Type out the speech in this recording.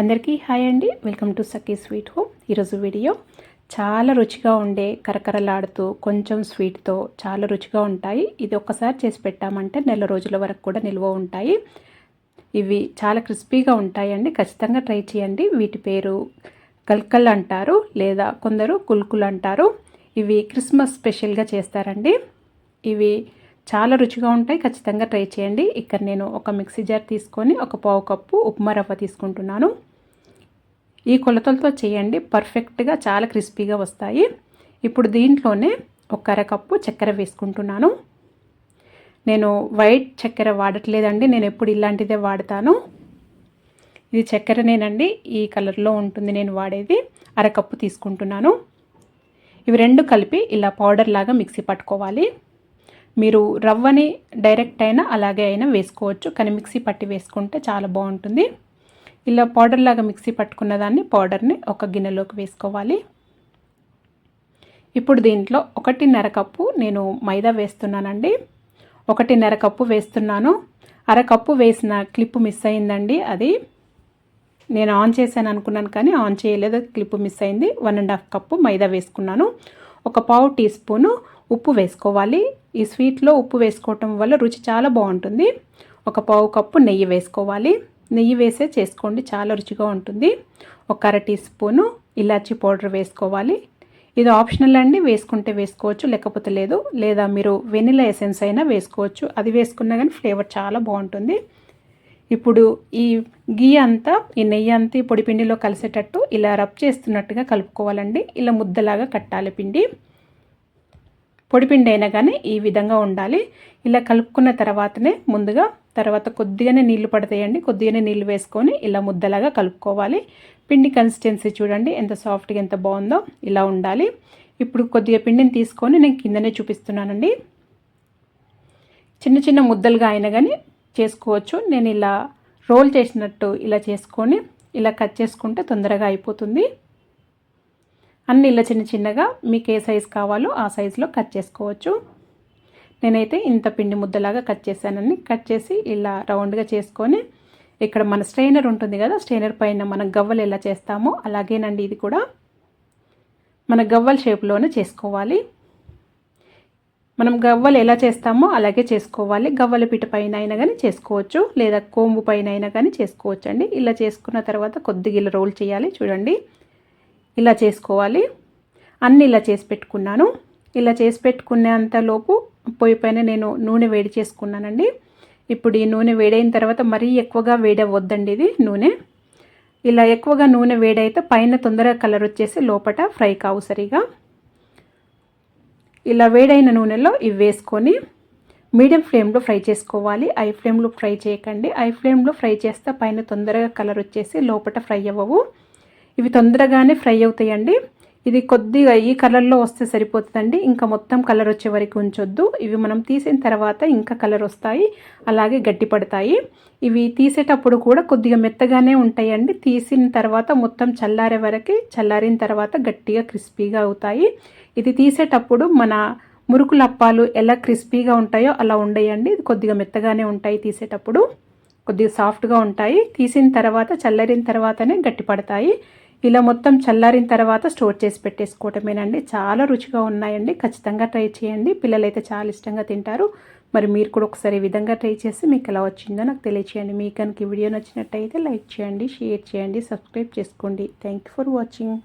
అందరికీ హాయ్ అండి. Welcome to Sakhi sweet home. ఈరోజు వీడియో చాలా రుచిగా ఉండే కరకరలాడుతూ కొంచెం స్వీట్తో చాలా రుచిగా ఉంటాయి. ఇది ఒక్కసారి చేసి పెట్టామంటే నెల రోజుల వరకు కూడా నిల్వ ఉంటాయి. ఇవి చాలా క్రిస్పీగా ఉంటాయండి. ఖచ్చితంగా ట్రై చేయండి. వీటి పేరు కల్కల్ అంటారు, లేదా కొందరు కుల్కుల్ అంటారు. ఇవి క్రిస్మస్ స్పెషల్గా చేస్తారండి. ఇవి చాలా రుచిగా ఉంటాయి. ఖచ్చితంగా ట్రై చేయండి. ఇక్కడ నేను ఒక మిక్సీ జార్ తీసుకొని ఒక పావు కప్పు ఉప్మా రవ్వ తీసుకుంటున్నాను. ఈ కొలతలతో చేయండి, పర్ఫెక్ట్గా చాలా క్రిస్పీగా వస్తాయి. ఇప్పుడు దీంట్లోనే ఒక అరకప్పు చక్కెర వేసుకుంటున్నాను. నేను వైట్ చక్కెర వాడట్లేదండి, నేను ఎప్పుడు ఇలాంటిదే వాడతాను. ఇది చక్కెరనేనండి, ఈ కలర్లో ఉంటుంది నేను వాడేది. అరకప్పు తీసుకుంటున్నాను. ఇవి రెండు కలిపి ఇలా పౌడర్ లాగా మిక్సీ పట్టుకోవాలి. మీరు రవ్వని డైరెక్ట్ అయినా అలాగే అయినా వేసుకోవచ్చు, కానీ మిక్సీ పట్టి వేసుకుంటే చాలా బాగుంటుంది. ఇలా పౌడర్ లాగా మిక్సీ పట్టుకున్న దాన్ని పౌడర్ని ఒక గిన్నెలోకి వేసుకోవాలి. ఇప్పుడు దీంట్లో 1.5 కప్పు నేను మైదా వేస్తున్నానండి. 1.5 కప్పు వేస్తున్నాను. అరకప్పు వేసిన క్లిప్ మిస్ అయిందండి. అది నేను ఆన్ చేశాను అనుకున్నాను, కానీ ఆన్ చేయలేదు, క్లిప్ మిస్ అయింది. 1.5 కప్పు మైదా వేసుకున్నాను. ఒక పావు టీ స్పూను ఉప్పు వేసుకోవాలి. ఈ స్వీట్లో ఉప్పు వేసుకోవటం వల్ల రుచి చాలా బాగుంటుంది. ఒక పావు కప్పు నెయ్యి వేసుకోవాలి. నెయ్యి వేసే చేసుకోండి, చాలా రుచిగా ఉంటుంది. ఒక అర టీ స్పూను ఇలాచీ పౌడర్ వేసుకోవాలి. ఇది ఆప్షనల్ అండి, వేసుకుంటే వేసుకోవచ్చు, లేకపోతే లేదు. లేదా మీరు వెనిలా ఎసెన్స్ అయినా వేసుకోవచ్చు, అది వేసుకున్నా కానీ ఫ్లేవర్ చాలా బాగుంటుంది. ఇప్పుడు ఈ గీ అంతా, ఈ నెయ్యి అంతా ఈ పొడి పిండిలో కలిసేటట్టు ఇలా రబ్ చేస్తున్నట్టుగా కలుపుకోవాలండి. ఇలా ముద్దలాగా కట్టాలి పిండి. పొడిపిండి అయినా కానీ ఈ విధంగా ఉండాలి. ఇలా కలుపుకున్న తర్వాత కొద్దిగానే నీళ్లు పడతాయండి. కొద్దిగానే నీళ్లు వేసుకొని ఇలా ముద్దలాగా కలుపుకోవాలి. పిండి కన్సిస్టెన్సీ చూడండి ఎంత సాఫ్ట్గా, ఎంత బాగుందో. ఇలా ఉండాలి. ఇప్పుడు కొద్దిగా పిండిని తీసుకొని నేను కిందనే చూపిస్తున్నానండి. చిన్న చిన్న ముద్దలుగా అయినా కానీ చేసుకోవచ్చు. నేను ఇలా రోల్ చేసినట్టు ఇలా చేసుకొని ఇలా కట్ చేసుకుంటే తొందరగా అయిపోతుంది. అన్ని ఇలా చిన్న చిన్నగా మీకు ఏ సైజు కావాలో ఆ సైజులో కట్ చేసుకోవచ్చు. నేనైతే ఇంత పిండి ముద్దలాగా కట్ చేశానండి. కట్ చేసి ఇలా రౌండ్గా చేసుకొని ఇక్కడ మన స్ట్రైనర్ ఉంటుంది కదా, స్ట్రైనర్ పైన మనం గవ్వలు ఎలా చేస్తామో అలాగేనండి ఇది కూడా మన గవ్వల షేప్లోనే చేసుకోవాలి. మనం గవ్వలు ఎలా చేస్తామో అలాగే చేసుకోవాలి. గవ్వల పిట పైన అయినా కానీ చేసుకోవచ్చు, లేదా కోంబు పైన అయినా కానీ చేసుకోవచ్చు అండి. ఇలా చేసుకున్న తర్వాత కొద్దిగా ఇలా రోల్ చేయాలి. చూడండి ఇలా చేసుకోవాలి. అన్నీ ఇలా చేసి పెట్టుకున్నాను. ఇలా చేసి పెట్టుకునేంతలోపు పొయ్యి పైన నేను నూనె వేడి చేసుకున్నానండి. ఇప్పుడు ఈ నూనె వేడైన తర్వాత మరీ ఎక్కువగా వేడవద్దండి ఇది నూనె. ఇలా ఎక్కువగా నూనె వేడైతే పైన తొందరగా కలర్ వచ్చేసి లోపల ఫ్రై కావు సరిగా. ఇలా వేడైన నూనెలో ఇవి వేసుకొని మీడియం ఫ్లేమ్లో ఫ్రై చేసుకోవాలి. హై ఫ్లేమ్లో ఫ్రై చేయకండి. హై ఫ్లేమ్లో ఫ్రై చేస్తే పైన తొందరగా కలర్ వచ్చేసి లోపల ఫ్రై అవ్వవు. ఇవి తొందరగానే ఫ్రై అవుతాయండి. ఇది కొద్దిగా ఈ కలర్లో వస్తే సరిపోతుందండి, ఇంకా మొత్తం కలర్ వచ్చే వరకు ఉంచొద్దు. ఇవి మనం తీసిన తర్వాత ఇంకా కలర్ వస్తాయి, అలాగే గట్టి పడతాయి. ఇవి తీసేటప్పుడు కూడా కొద్దిగా మెత్తగానే ఉంటాయండి. తీసిన తర్వాత మొత్తం చల్లారే వరకు, చల్లారిన తర్వాత గట్టిగా క్రిస్పీగా అవుతాయి. ఇది తీసేటప్పుడు మన మురుకుల అప్పాలు ఎలా క్రిస్పీగా ఉంటాయో అలా ఉండయండి. ఇది కొద్దిగా మెత్తగానే ఉంటాయి. తీసేటప్పుడు కొద్దిగా సాఫ్ట్గా ఉంటాయి. తీసిన తర్వాత చల్లారిన తర్వాతనే గట్టి పడతాయి. ఇలా మొత్తం చల్లారిన తర్వాత స్టోర్ చేసి పెట్టేసుకోవటమేనండి. చాలా రుచిగా ఉన్నాయండి. ఖచ్చితంగా ట్రై చేయండి. పిల్లలైతే చాలా ఇష్టంగా తింటారు. మరి మీరు కూడా ఒకసారి ఈ విధంగా ట్రై చేసి మీకు ఎలా వచ్చిందో నాకు తెలియచేయండి. మీకు కనుక ఈ వీడియో నచ్చినట్టయితే లైక్ చేయండి, షేర్ చేయండి, సబ్స్క్రైబ్ చేసుకోండి. Thank you for watching.